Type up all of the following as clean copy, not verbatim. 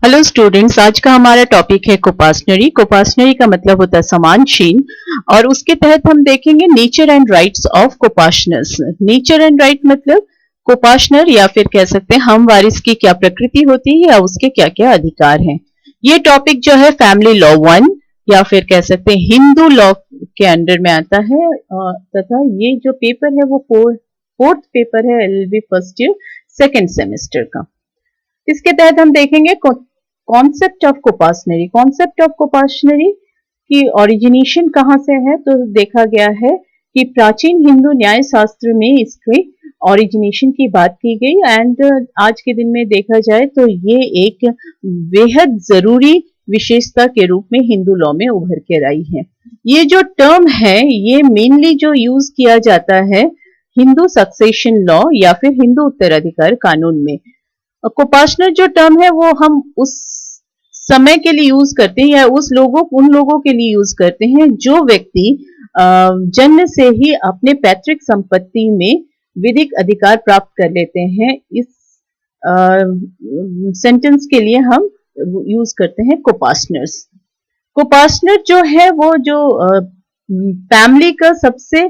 Hello students, आज का हमारा टॉपिक है कोपासनरी। कोपासनरी का मतलब होता है समानशीन और उसके तहत हम देखेंगे nature and rights of coparceners. Nature and right मतलब कोपाशनर या फिर कह सकते हैं हम वारिस की क्या प्रकृति होती है या उसके क्या क्या अधिकार हैं। ये टॉपिक जो है फैमिली लॉ 1 या फिर कह सकते हैं हिंदू लॉ के अंडर में आता है तथा ये जो पेपर है वो फोर्थ पेपर है LLB first year second semester का। इसके तहत हम देखेंगे कॉन्सेप्ट ऑफ कोपासनरी। कॉन्सेप्ट ऑफ कोपासनरी की ओरिजिनेशन कहाँ से है तो देखा गया है कि प्राचीन हिंदू न्याय शास्त्र में इसके ओरिजिनेशन की बात की गई एंड आज के दिन में देखा जाए तो ये एक बेहद जरूरी विशेषता के रूप में हिंदू लॉ में उभर कर आई है। ये जो टर्म है ये मेनली जो यूज किया जाता है हिंदू सक्सेशन लॉ या फिर हिंदू उत्तराधिकार कानून में। कोपासनर जो टर्म है वो हम उस समय के लिए यूज करते हैं या उन लोगों के लिए यूज करते हैं जो व्यक्ति जन्म से ही अपने पैतृक संपत्ति में विधिक अधिकार प्राप्त कर लेते हैं। इस सेंटेंस के लिए हम यूज करते हैं कोपासनर्स। कोपासनर जो है वो जो फैमिली का सबसे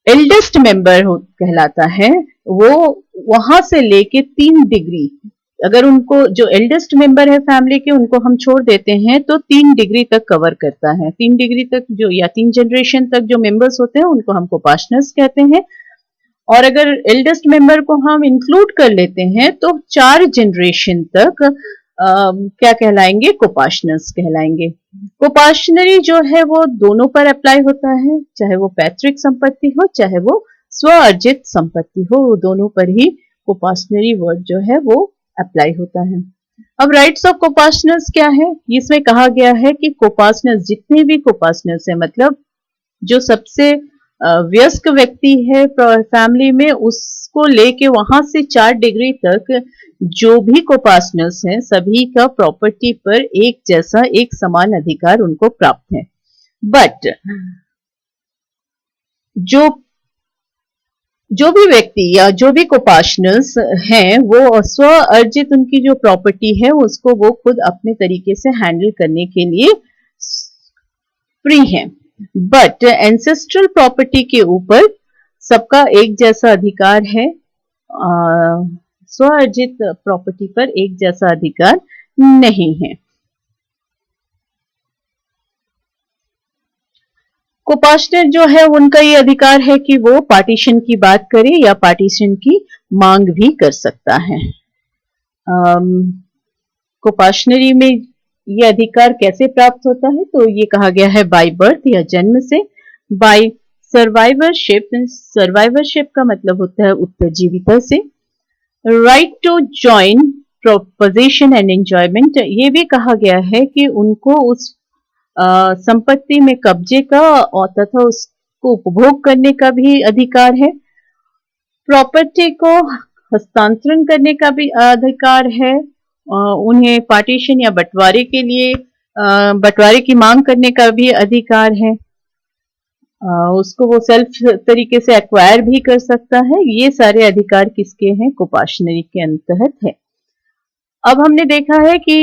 एल्डेस्ट मेंबर कहलाता है। वो वहां से लेके 3 डिग्री, अगर उनको जो एल्डेस्ट मेंबर है फैमिली के उनको हम छोड़ देते हैं तो 3 डिग्री तक कवर करता है। 3 डिग्री तक जो या 3 जनरेशन तक जो मेंबर्स होते हैं उनको हम कोपासनर्स कहते हैं और अगर एल्डेस्ट मेंबर को हम इंक्लूड कर लेते हैं तो 4 जनरेशन तक क्या कहलाएंगे, कोपासनर्स कहलाएंगे। कोपासनरी जो है वो दोनों पर अप्लाई होता है, चाहे वो पैतृक संपत्ति हो चाहे वो स्व अर्जित संपत्ति हो, वो दोनों पर ही कोपासनरी वर्ड जो है वो अप्लाई होता है। अब राइट्स ऑफ कोपासनर्स क्या है, इसमें कहा गया है कि कोपासनर्स जितने भी कोपासनर्स है मतलब जो सबसे वयस्क व्यक्ति है फैमिली में उसको लेके वहां से 4 डिग्री तक जो भी कोपासनर्स हैं सभी का प्रॉपर्टी पर एक जैसा एक समान अधिकार उनको प्राप्त है। बट जो भी व्यक्ति या जो भी कोपासनर्स हैं वो स्व अर्जित उनकी जो प्रॉपर्टी है उसको वो खुद अपने तरीके से हैंडल करने के लिए फ्री है। बट एंसेस्ट्रल प्रॉपर्टी के ऊपर सबका एक जैसा अधिकार है, स्व अर्जित प्रॉपर्टी पर एक जैसा अधिकार नहीं है। कोपासनर जो है उनका ये अधिकार है कि वो पार्टीशन की बात करे या पार्टीशन की मांग भी कर सकता है। कोपासनरी में ये अधिकार कैसे प्राप्त होता है तो ये कहा गया है बाय बर्थ या जन्म से, बाय सर्वाइवरशिप, सर्वाइवरशिप का मतलब होता है उत्तरजीविता से, right to join position and enjoyment, ये भी कहा गया है कि उनको उस संपत्ति में कब्जे का और तथा उसको उपभोग करने का भी अधिकार है, प्रॉपर्टी को हस्तांतरण करने का भी अधिकार है, उन्हें पार्टीशन या बंटवारे के लिए बंटवारे की मांग करने का भी अधिकार है, उसको वो सेल्फ तरीके से एक्वायर भी कर सकता है। ये सारे अधिकार किसके हैं, कोपासनरी के अंतर्गत है। अब हमने देखा है कि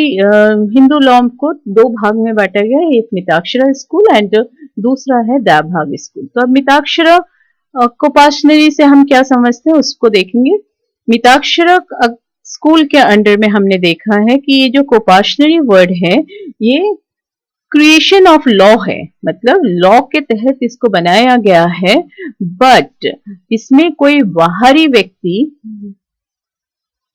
हिंदू लॉ को 2 भाग में बांटा गया है, एक मिताक्षरा स्कूल एंड दूसरा है दयाभाग स्कूल। तो अब मिताक्षरा कोपासनरी से हम क्या समझते हैं उसको देखेंगे। मिताक्षरा स्कूल के अंडर में हमने देखा है कि ये जो कोपासनरी वर्ड है ये क्रिएशन ऑफ लॉ है, मतलब लॉ के तहत इसको बनाया गया है, बट इसमें कोई बाहरी व्यक्ति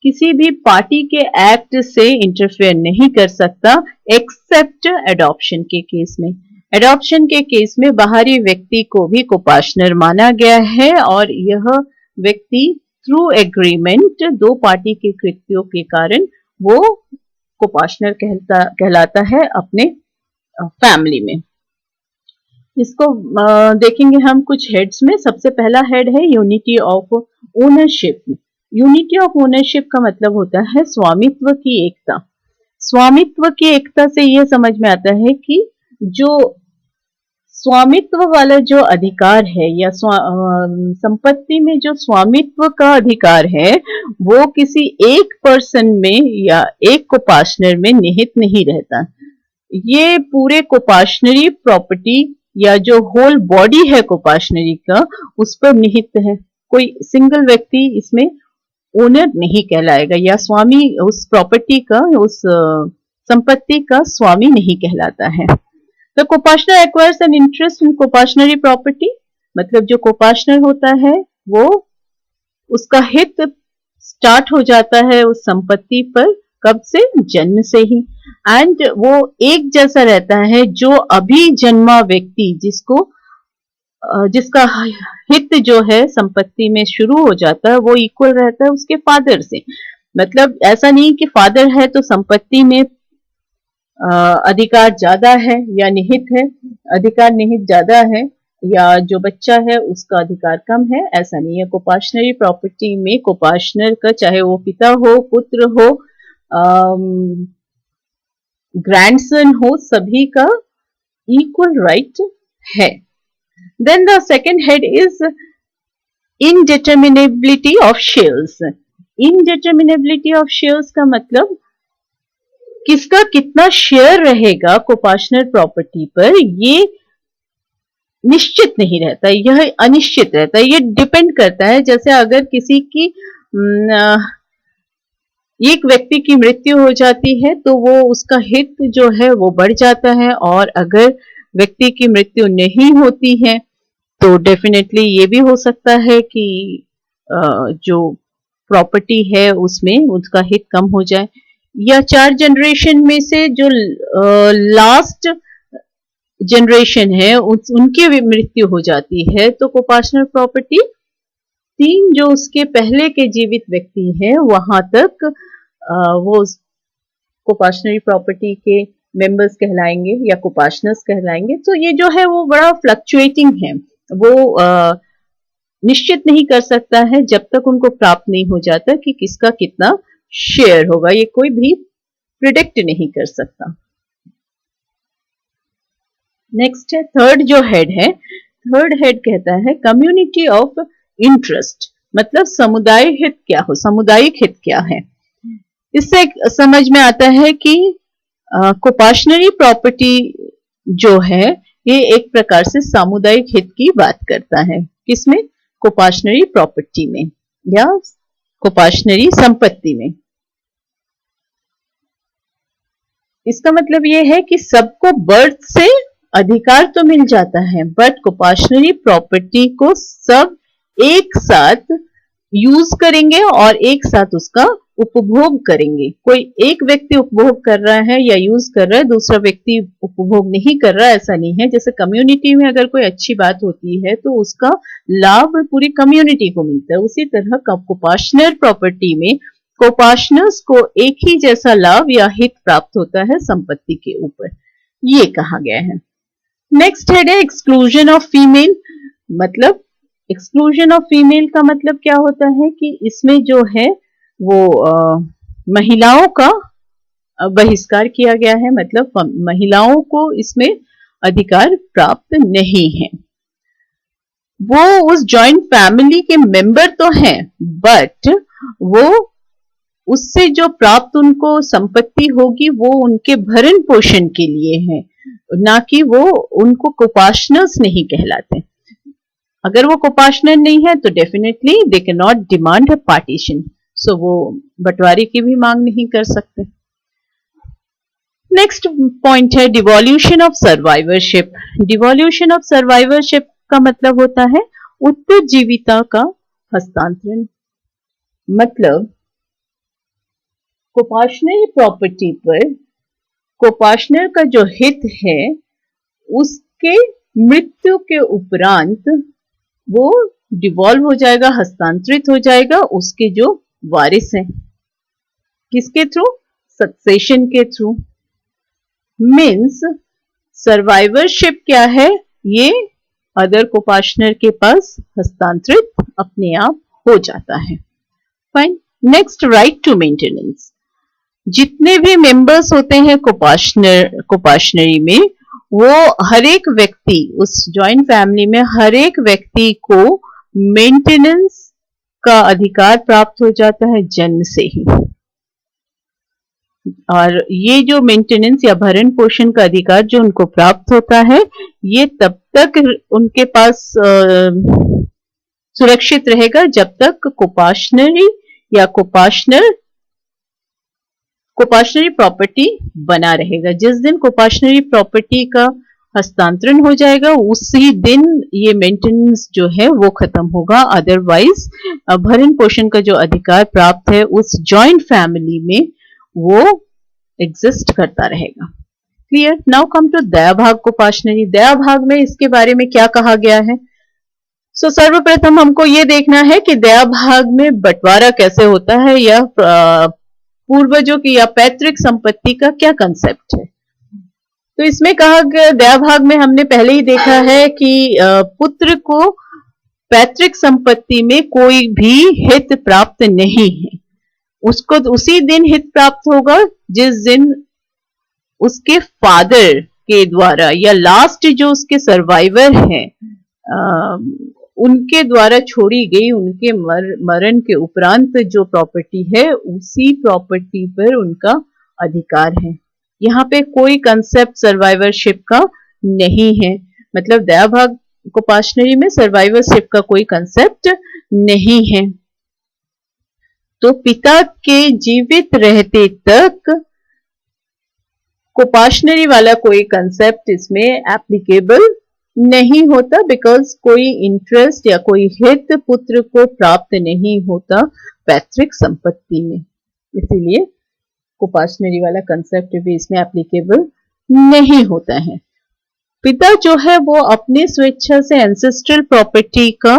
किसी भी पार्टी के एक्ट से इंटरफेयर नहीं कर सकता एक्सेप्ट एडॉप्शन के केस में। एडॉप्शन के केस में बाहरी व्यक्ति को भी कोपासनर माना गया है और यह व्यक्ति थ्रू एग्रीमेंट 2 पार्टी के कृत्यों के कारण वो कोपासनर कहलाता है अपने फैमिली में। इसको देखेंगे हम कुछ हेड्स में। सबसे पहला हेड है unity of ownership. Unity of ownership का मतलब होता है स्वामित्व की एकता। स्वामित्व की एकता से यह समझ में आता है कि जो स्वामित्व वाला जो अधिकार है या संपत्ति में जो स्वामित्व का अधिकार है वो किसी एक पर्सन में या एक कोपार्टनर में निहित नहीं रहता। ये पूरे कोपार्टनरी प्रॉपर्टी या जो होल बॉडी है कोपार्टनरी का उस पर निहित है। कोई सिंगल व्यक्ति इसमें ओनर नहीं कहलाएगा या स्वामी उस प्रॉपर्टी का, उस संपत्ति का स्वामी नहीं कहलाता है। The co-partner acquires an interest in co-partnering property, मतलब जो co-partner होता है वो उसका हित स्टार्ट हो जाता है उस संपत्ति पर कब से, जन्म से ही। एंड वो एक जैसा रहता है जो अभी जन्मा व्यक्ति जिसका हित जो है संपत्ति में शुरू हो जाता है वो इक्वल रहता है उसके फादर से। मतलब ऐसा नहीं कि फादर है तो संपत्ति में अधिकार ज्यादा है या निहित है, अधिकार निहित ज्यादा है या जो बच्चा है उसका अधिकार कम है, ऐसा नहीं है। कोपार्टनरी प्रॉपर्टी में कोपार्टनर का चाहे वो पिता हो, पुत्र हो, ग्रैंडसन हो, सभी का इक्वल राइट है। Then the second head is indeterminability of shares. Indeterminability of shares का मतलब किसका कितना शेयर रहेगा कोपार्टनर प्रॉपर्टी पर ये निश्चित नहीं रहता, यह अनिश्चित रहता है। ये डिपेंड करता है, जैसे अगर किसी की एक व्यक्ति की मृत्यु हो जाती है तो वो उसका हित जो है वो बढ़ जाता है, और अगर व्यक्ति की मृत्यु नहीं होती है तो डेफिनेटली ये भी हो सकता है कि जो प्रॉपर्टी है उसमें उसका हित कम हो जाए, या 4 जनरेशन में से जो लास्ट जनरेशन है उनकी भी मृत्यु हो जाती है तो कोपार्टनर प्रॉपर्टी 3 जो उसके पहले के जीवित व्यक्ति हैं वहां तक वो कोपार्टनरी प्रॉपर्टी के मेंबर्स कहलाएंगे या कोपार्टनर्स कहलाएंगे। तो ये जो है वो बड़ा फ्लक्चुएटिंग है, वो निश्चित नहीं कर सकता है जब तक उनको प्राप्त नहीं हो जाता कि किसका कितना शेयर होगा, ये कोई भी प्रिडिक्ट नहीं कर सकता। नेक्स्ट है थर्ड जो हेड है, थर्ड हेड कहता है कम्युनिटी ऑफ इंटरेस्ट, मतलब समुदाय हित क्या हो, सामुदायिक हित क्या है। इससे समझ में आता है कि कोपार्टनरी प्रॉपर्टी जो है ये एक प्रकार से सामुदायिक हित की बात करता है। किसमें? कोपार्टनरी प्रॉपर्टी में या कोपार्टनरी संपत्ति में। इसका मतलब ये है कि सबको बर्थ से अधिकार तो मिल जाता है, बट कोपार्टनरी प्रॉपर्टी को सब एक साथ यूज करेंगे और एक साथ उसका उपभोग करेंगे। कोई एक व्यक्ति उपभोग कर रहा है या यूज कर रहा है, दूसरा व्यक्ति उपभोग नहीं कर रहा है, ऐसा नहीं है। जैसे कम्युनिटी में अगर कोई अच्छी बात होती है तो उसका लाभ पूरी कम्युनिटी को मिलता है, उसी तरह कोपार्टनर प्रॉपर्टी में कोपार्टनर्स को एक ही जैसा लाभ या हित प्राप्त होता है संपत्ति के ऊपर, ये कहा गया है। नेक्स्ट हेड है एक्सक्लूजन ऑफ फीमेल, मतलब एक्सक्लूजन ऑफ फीमेल का मतलब क्या होता है कि इसमें जो है वो महिलाओं का बहिष्कार किया गया है, मतलब महिलाओं को इसमें अधिकार प्राप्त नहीं है। वो उस जॉइंट फैमिली के मेंबर तो हैं, बट वो उससे जो प्राप्त उनको संपत्ति होगी वो उनके भरण पोषण के लिए है, ना कि वो उनको कोपार्टनर्स नहीं कहलाते। अगर वो कोपार्टनर नहीं है तो definitely they can not demand a partition, so वो बंटवारे की भी मांग नहीं कर सकते। नेक्स्ट पॉइंट है devolution of survivorship. Devolution of survivorship का मतलब होता है उत्तरजीविता का हस्तांतरण। मतलब कोपार्टनरी प्रॉपर्टी पर कोपार्टनर का जो हित है उसके मृत्यु के उपरांत वो डिवॉल्व हो जाएगा, हस्तांतरित हो जाएगा उसके जो वारिस हैं। किसके थ्रू? सक्सेशन के थ्रू। मीन्स सर्वाइवरशिप क्या है, ये अदर कोपार्टनर के पास हस्तांतरित अपने आप हो जाता है। Fine. Next, right to maintenance. जितने भी मेंबर्स होते हैं कोपार्टनरी में वो हर एक व्यक्ति, उस जॉइंट फैमिली में हर एक व्यक्ति को मेंटेनेंस का अधिकार प्राप्त हो जाता है जन्म से ही। और ये जो मेंटेनेंस या भरण पोषण का अधिकार जो उनको प्राप्त होता है, ये तब तक उनके पास सुरक्षित रहेगा जब तक कोपाशनरी या कोपाशनरी प्रॉपर्टी बना रहेगा। जिस दिन कोपाशनरी प्रॉपर्टी का हस्तांतरण हो जाएगा उसी दिन ये मेंटेनेंस जो है वो खत्म होगा। अदरवाइज भरण पोषण का जो अधिकार प्राप्त है उस जॉइंट फैमिली में वो एग्जिस्ट करता रहेगा। क्लियर? नाउ कम टू दया भाग कोपाशनरी। दया भाग में इसके बारे में क्या कहा गया है? सर्वप्रथम हमको ये देखना है कि दया भाग में बंटवारा कैसे होता है या पूर्वजों की या पैतृक संपत्ति का क्या कंसेप्ट है। तो इसमें कहा गया, दया भाग में हमने पहले ही देखा है कि पुत्र को पैतृक संपत्ति में कोई भी हित प्राप्त नहीं है। उसको उसी दिन हित प्राप्त होगा जिस दिन उसके फादर के द्वारा या लास्ट जो उसके सर्वाइवर हैं उनके द्वारा छोड़ी गई, उनके मरण के उपरांत जो प्रॉपर्टी है उसी प्रॉपर्टी पर उनका अधिकार है। यहाँ पे कोई कंसेप्ट सर्वाइवरशिप का नहीं है। मतलब दया भाग कोपाशनरी में सर्वाइवरशिप का कोई कंसेप्ट नहीं है। तो पिता के जीवित रहते तक कोपाशनरी वाला कोई कंसेप्ट इसमें एप्लीकेबल नहीं होता, बिकॉज कोई इंटरेस्ट या कोई हित पुत्र को प्राप्त नहीं होता पैतृक संपत्ति में, इसीलिए कोपाशनरी वाला कंसेप्ट भी इसमें एप्लीकेबल नहीं होता है। पिता जो है वो अपनी स्वेच्छा से एंसेस्ट्रल प्रॉपर्टी का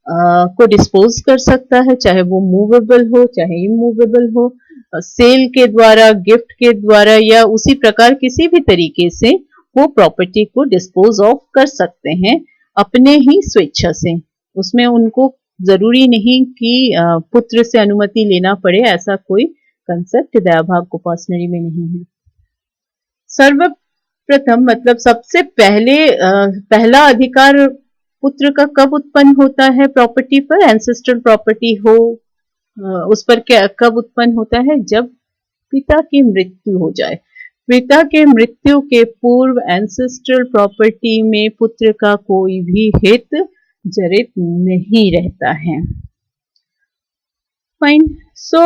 को डिस्पोज कर सकता है, चाहे वो मूवेबल हो चाहे इमूवेबल हो, सेल के द्वारा, गिफ्ट के द्वारा या उसी प्रकार किसी भी तरीके से वो प्रॉपर्टी को डिस्पोज ऑफ कर सकते हैं अपने ही स्वेच्छा से। उसमें उनको जरूरी नहीं कि पुत्र से अनुमति लेना पड़े, ऐसा कोई कंसेप्ट दया भाग कोपाशनरी में नहीं है। सर्वप्रथम मतलब सबसे पहले पहला अधिकार पुत्र का कब उत्पन्न होता है प्रॉपर्टी पर? एंसेस्ट्रल प्रॉपर्टी हो उस पर क्या कब उत्पन्न होता है? जब पिता की मृत्यु हो जाए। पिता के मृत्यु के पूर्व एंसेस्ट्रल प्रॉपर्टी में पुत्र का कोई भी हित जड़ित नहीं रहता है। फाइन। सो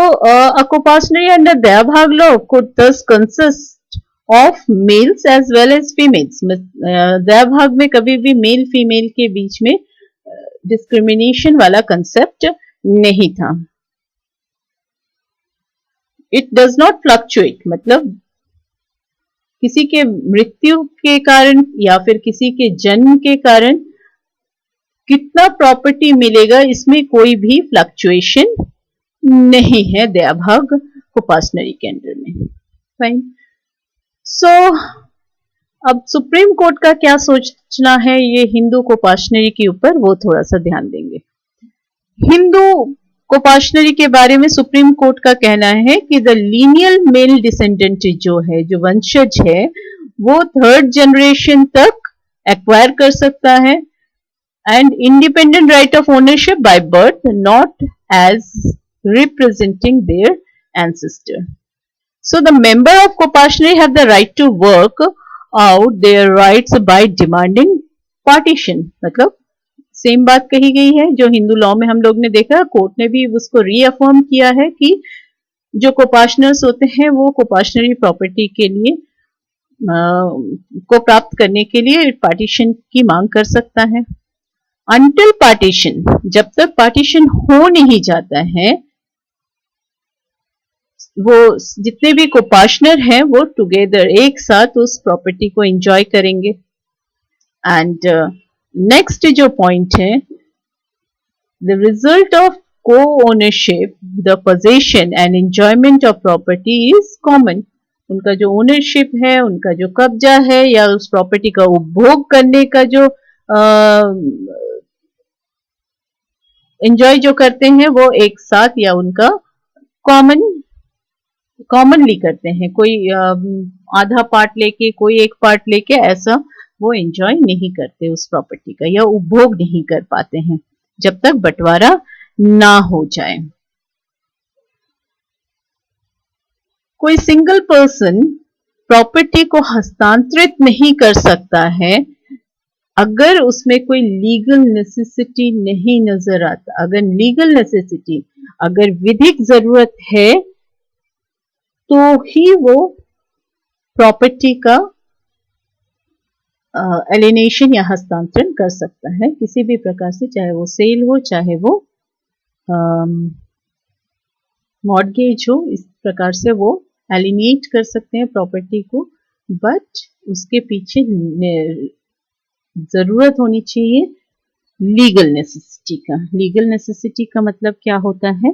a कोपाशनरी अंडर दया भाग law could thus consist of males as well as females। दया भाग में कभी भी मेल फीमेल के बीच में डिस्क्रिमिनेशन वाला कंसेप्ट नहीं था। इट डज नॉट फ्लक्चुएट, मतलब किसी के मृत्यु के कारण या फिर किसी के जन्म के कारण कितना प्रॉपर्टी मिलेगा इसमें कोई भी फ्लक्चुएशन नहीं है दया भाग कोपाशनरी के अंडर में। फाइन। सो अब सुप्रीम कोर्ट का क्या सोचना है ये हिंदू कोपाशनरी के ऊपर, वो थोड़ा सा ध्यान देंगे। हिंदू कोपाशनरी के बारे में सुप्रीम कोर्ट का कहना है कि द लीनियल मेल डिसेंडेंट जो है, जो वंशज है, वो थर्ड जनरेशन तक एक्वायर कर सकता है and independent right of ownership by birth, not as representing their ancestor. So the member of Kopashnari have the right to work out their rights by demanding partition। मतलब same बात कही गई है जो हिंदू लॉ में हम लोग ने देखा, कोर्ट ने भी उसको रीअफर्म किया है कि जो कोपाशनर्स होते हैं वो कोपाशनरी प्रॉपर्टी के लिए को प्राप्त करने के लिए पार्टीशन की मांग कर सकता है। अनटिल पार्टीशन, जब तक पार्टीशन हो नहीं जाता है, वो जितने भी कोपाशनर हैं वो टुगेदर एक साथ उस प्रॉपर्टी को एंजॉय करेंगे। एंड नेक्स्ट जो पॉइंट है, द रिजल्ट ऑफ को ownership, the possession and enjoyment of property is common. उनका जो ओनरशिप है, उनका जो कब्जा है या उस प्रॉपर्टी का उपभोग करने का जो एंजॉय जो करते हैं वो एक साथ या उनका कॉमन कॉमनली करते हैं, कोई आधा पार्ट लेके कोई एक पार्ट लेके ऐसा वो एंजॉय नहीं करते उस प्रॉपर्टी का, या उपभोग नहीं कर पाते हैं जब तक बंटवारा ना हो जाए। कोई सिंगल पर्सन प्रॉपर्टी को हस्तांतरित नहीं कर सकता है अगर उसमें कोई लीगल नेसेसिटी नहीं नजर आता। अगर लीगल नेसेसिटी, अगर विधिक जरूरत है तो ही वो प्रॉपर्टी का एलिनेशन या हस्तांतरण कर सकता है किसी भी प्रकार से, चाहे वो सेल हो, चाहे वो मॉर्गेज हो। इस प्रकार से वो एलिनेट कर सकते हैं प्रॉपर्टी को, बट उसके पीछे जरूरत होनी चाहिए लीगल नेसेसिटी का। लीगल नेसेसिटी का मतलब क्या होता है?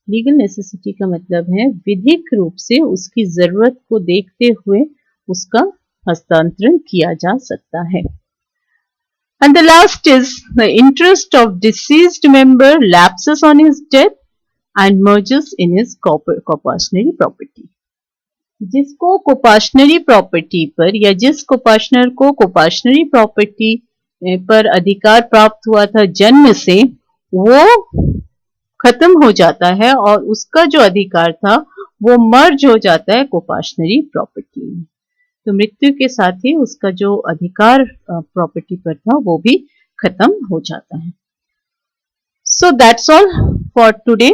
लीगल नेसेसिटी का मतलब है विधिक रूप से उसकी जरूरत को देखते हुए उसका हस्तांतरण किया जा सकता है। And the last is the interest of deceased member lapses on his death and merges in his copationary property. जिसको कोपाशनरी प्रॉपर्टी पर या जिस कोपाशनर को कोपाशनरी प्रॉपर्टी पर अधिकार प्राप्त हुआ था जन्म से, वो खत्म हो जाता है और उसका जो अधिकार था वो मर्ज हो जाता है कोपाशनरी प्रॉपर्टी में। तो मृत्यु के साथ ही उसका जो अधिकार प्रॉपर्टी पर था वो भी खत्म हो जाता है। So that's all for today.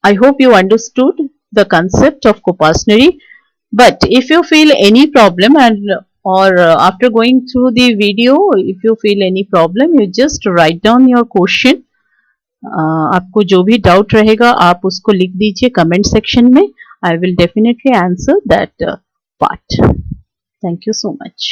I hope you understood the concept of copationary. But if you feel any problem or after going through the video, if you feel any problem, you just write down your question. आपको जो भी doubt रहेगा आप उसको लिख दीजिए comment section में. I will definitely answer that part. Thank you so much.